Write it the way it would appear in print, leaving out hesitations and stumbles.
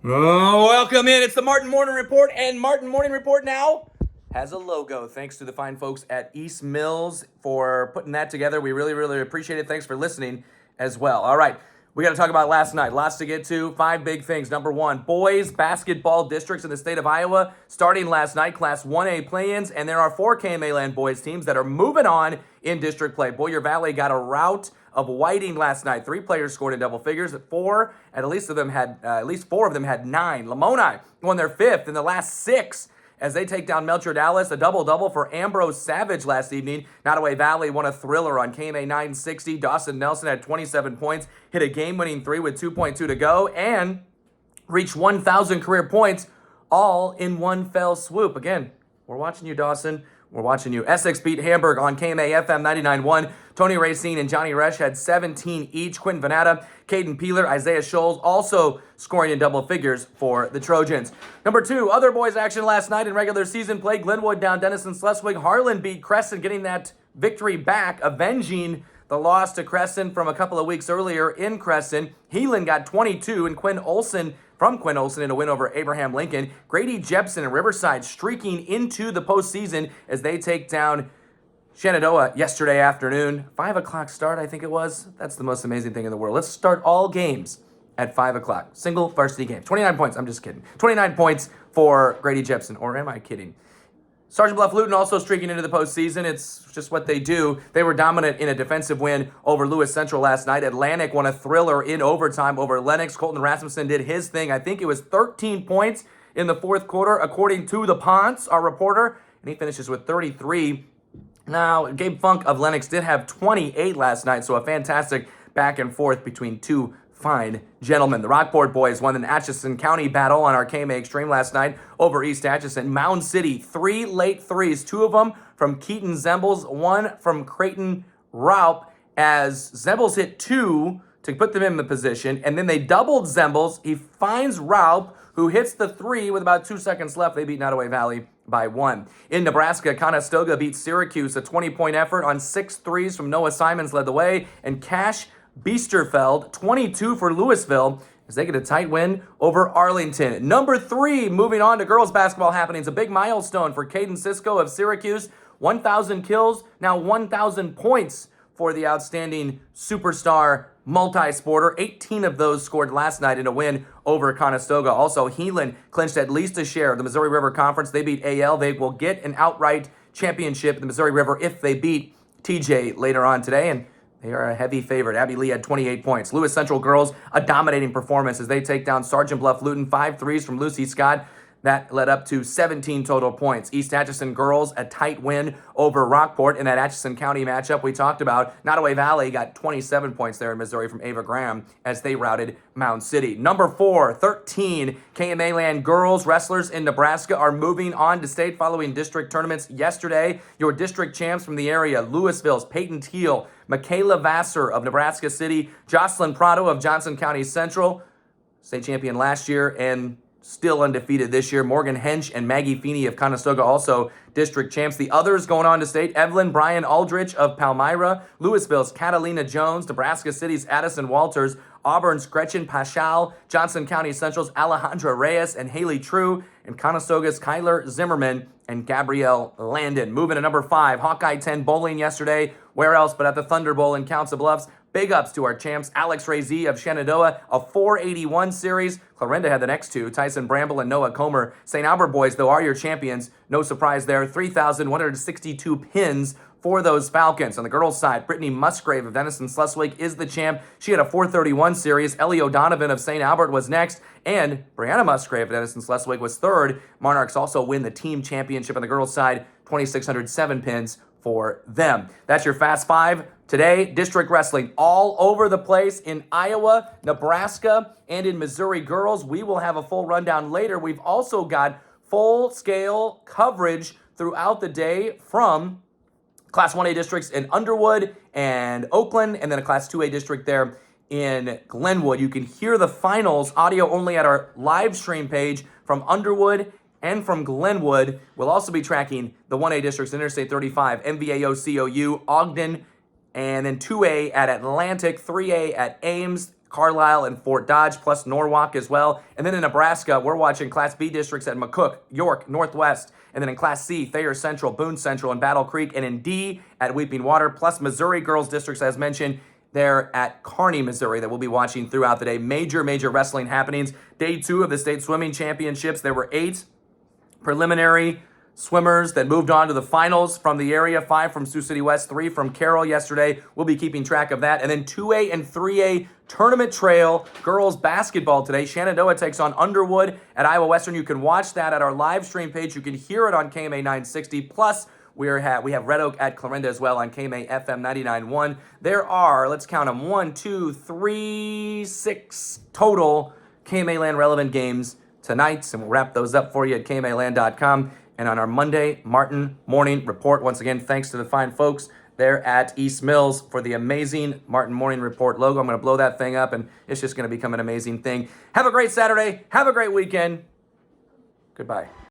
Oh, welcome in. It's the Martin Morning Report, and Martin Morning Report now has a logo. Thanks to the fine folks at East Mills for putting that together. We really, really appreciate it. Thanks for listening as well. All right, we got to talk about last night. Lots to get to. 5 big things. Number one, boys basketball districts in the state of Iowa starting last night, Class 1A play-ins, and there are 4 KMA Land boys teams that are moving on in district play. Boyer Valley got a rout of Whiting last night. 3 players scored in double figures. At least 4 of them had 9. Lamoni won their 5th in the last 6 as they take down Melcher Dallas. A double-double for Ambrose Savage last evening. Nottoway Valley won a thriller on KMA 960. Dawson Nelson had 27 points, hit a game-winning 3 with 2.2 to go, and reached 1,000 career points all in one fell swoop. Again, we're watching you, Dawson. We're watching you. Essex beat Hamburg on KMA FM 99.1. Tony Racine and Johnny Resch had 17 each. Quentin Venata, Caden Peeler, Isaiah Scholes also scoring in double figures for the Trojans. Number 2, other boys action last night in regular season play. Glenwood down Denison Schleswig. Harlan beat Crescent, getting that victory back, avenging the loss to Crescent from a couple of weeks earlier in Crescent. Heelan got 22, and Quinn Olson in a win over Abraham Lincoln. Grady Jepson and Riverside streaking into the postseason as they take down Shenandoah yesterday afternoon. 5 o'clock start, I think it was. That's the most amazing thing in the world. Let's start all games at 5 o'clock. Single varsity game. 29 points. I'm just kidding. 29 points for Grady Jepson. Or am I kidding? Sergeant Bluff Luton also streaking into the postseason. It's just what they do. They were dominant in a defensive win over Lewis Central last night. Atlantic won a thriller in overtime over Lennox. Colton Rasmussen did his thing. I think it was 13 points in the fourth quarter, according to the Ponce, our reporter, and he finishes with 33. Now, Gabe Funk of Lennox did have 28 last night, so a fantastic back and forth between two fine gentlemen. The Rockport boys won an Atchison County battle on our KMA Extreme last night over East Atchison. Mound City, 3 late threes, 2 of them from Keaton Zembles, 1 from Creighton Raup, as Zembles hit 2 to put them in the position, and then they doubled Zembles. He finds Raup, who hits the 3 with about 2 seconds left. They beat Nottoway Valley by 1. In Nebraska, Conestoga beat Syracuse, a 20-point effort on 6 threes from Noah Simons led the way, and Cash Biesterfeld, 22 for Louisville, as they get a tight win over Arlington. Number 3, moving on to girls basketball happenings, a big milestone for Caden Cisco of Syracuse. 1,000 kills, now 1,000 points for the outstanding superstar multi-sporter. 18 of those scored last night in a win over Conestoga. Also, Heelan clinched at least a share of the Missouri River Conference. They beat AL. They will get an outright championship in the Missouri River if they beat TJ later on today, and they are a heavy favorite. Abby Lee had 28 points. Lewis Central girls, a dominating performance as they take down Sergeant Bluff Luton. 5 threes from Lucy Scott. That led up to 17 total points. East Atchison girls, a tight win over Rockport in that Atchison County matchup we talked about. Nottoway Valley got 27 points there in Missouri from Ava Graham as they routed Mound City. Number 4, 13 KMA Land girls wrestlers in Nebraska are moving on to state following district tournaments yesterday. Your district champs from the area, Louisville's Peyton Teal, Michaela Vassar of Nebraska City, Jocelyn Prado of Johnson County Central, state champion last year and still undefeated this year. Morgan Hench and Maggie Feeney of Conestoga also district champs. The others going on to state, Evelyn Brian Aldrich of Palmyra, Louisville's Catalina Jones, Nebraska City's Addison Walters, Auburn's Gretchen Paschal, Johnson County Central's Alejandra Reyes and Haley True, and Conestoga's Kyler Zimmerman and Gabrielle Landon. Moving to number 5, Hawkeye 10 bowling yesterday. Where else but at the Thunder Bowl in Council Bluffs. Big ups to our champs, Alex Razee of Shenandoah, a 481 series. Clarinda had the next 2, Tyson Bramble and Noah Comer. St. Albert boys, though, are your champions. No surprise there, 3,162 pins for those Falcons. On the girls' side, Brittany Musgrave of Denison Schleswig is the champ. She had a 431 series. Ellie O'Donovan of St. Albert was next, and Brianna Musgrave of Denison Schleswig was 3rd. Monarchs also win the team championship on the girls' side, 2,607 pins for them. That's your Fast 5. Today, district wrestling all over the place in Iowa, Nebraska, and in Missouri girls. We will have a full rundown later. We've also got full-scale coverage throughout the day from Class 1A districts in Underwood and Oakland, and then a Class 2A district there in Glenwood. You can hear the finals audio only at our live stream page from Underwood and from Glenwood. We'll also be tracking the 1A districts, Interstate 35, MVAO, COU, Ogden, and then 2A at Atlantic, 3A at Ames, Carlisle and Fort Dodge, plus Norwalk as well. And then in Nebraska, we're watching Class B districts at McCook, York, Northwest. And then in Class C, Thayer Central, Boone Central, and Battle Creek. And in D, at Weeping Water, plus Missouri girls districts, as mentioned, there at Kearney, Missouri, that we'll be watching throughout the day. Major wrestling happenings. Day 2 of the state swimming championships. There were 8 preliminary swimmers that moved on to the finals from the area. 5 from Sioux City West, 3 from Carroll yesterday. We'll be keeping track of that. And then 2A and 3A tournament trail girls basketball today. Shenandoah takes on Underwood at Iowa Western. You can watch that at our live stream page. You can hear it on KMA 960. Plus, we have Red Oak at Clarinda as well on KMA FM 99.1. There are, let's count them, 1, 2, 3, 6 total KMA Land relevant games tonight, and we'll wrap those up for you at KMAland.com. And on our Monday Martin Morning Report, once again, thanks to the fine folks there at East Mills for the amazing Martin Morning Report logo. I'm going to blow that thing up, and it's just going to become an amazing thing. Have a great Saturday. Have a great weekend. Goodbye.